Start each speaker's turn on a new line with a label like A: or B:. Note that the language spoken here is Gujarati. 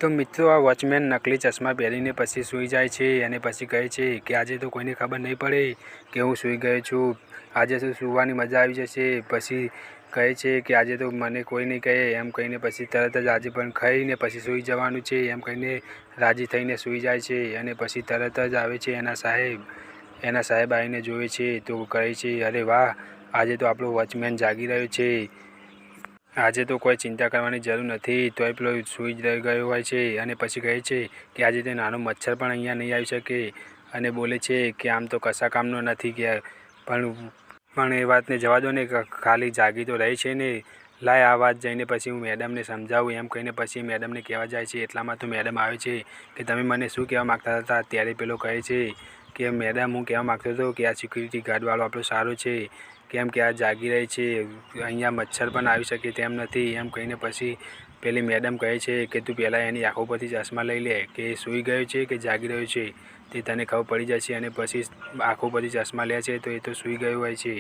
A: તો મિત્રો આ વોચમેન નકલી ચશ્મા પહેરીને પછી સૂઈ જાય છે અને પછી કહે છે કે આજે તો કોઈને ખબર નહીં પડે કે હું સૂઈ ગયો છું, આજે તો સૂવાની મજા આવી જશે. પછી કહે છે કે આજે તો મને કોઈ નહીં કહે એમ કહીને પછી તરત જ આજે પણ ખાઈને પછી સૂઈ જવાનું છે એમ કહીને રાજી થઈને સૂઈ જાય છે. અને પછી તરત જ આવે છે એના સાહેબ આવીને જોવે છે તો કહે છે અરે વાહ, આજે તો આપણો વોચમેન જાગી રહ્યો છે, આજે તો કોઈ ચિંતા કરવાની જરૂર નથી. તોય પેલો સૂઈ જ ગયો હોય છે અને પછી કહે છે કે આજે તો નાનો મચ્છર પણ અહીંયા નહીં આવી શકે અને બોલે છે કે આમ તો કશા કામનો નથી કે પણ એ વાતને જવા દો ને, ખાલી જાગી તો રહી છે ને, લાય આ વાત જઈને પછી હું મેડમને સમજાવું એમ કહીને પછી મેડમને કહેવા જાય છે. એટલામાં તો મેડમ આવે છે કે તમે મને શું કહેવા માગતા હતા? ત્યારે પેલો કહે છે કે મેડમ હું કહેવા માગતો હતો કે આ સિક્યુરિટી ગાર્ડવાળો આપણો સારો છે, કેમ કે આ જાગી રહી છે, અહીંયા મચ્છર પણ આવી શકે તેમ નથી એમ કહીને પછી પેલી મેડમ કહે છે કે તું પહેલાં એની આંખો પરથી ચશ્મા લઈ લે કે એ સૂઈ ગયો છે કે જાગી રહ્યો છે તે તને ખબર પડી જાય છે. અને પછી આંખો પરથી ચશ્મા લે છે તો એ તો સૂઈ ગયો હોય છે.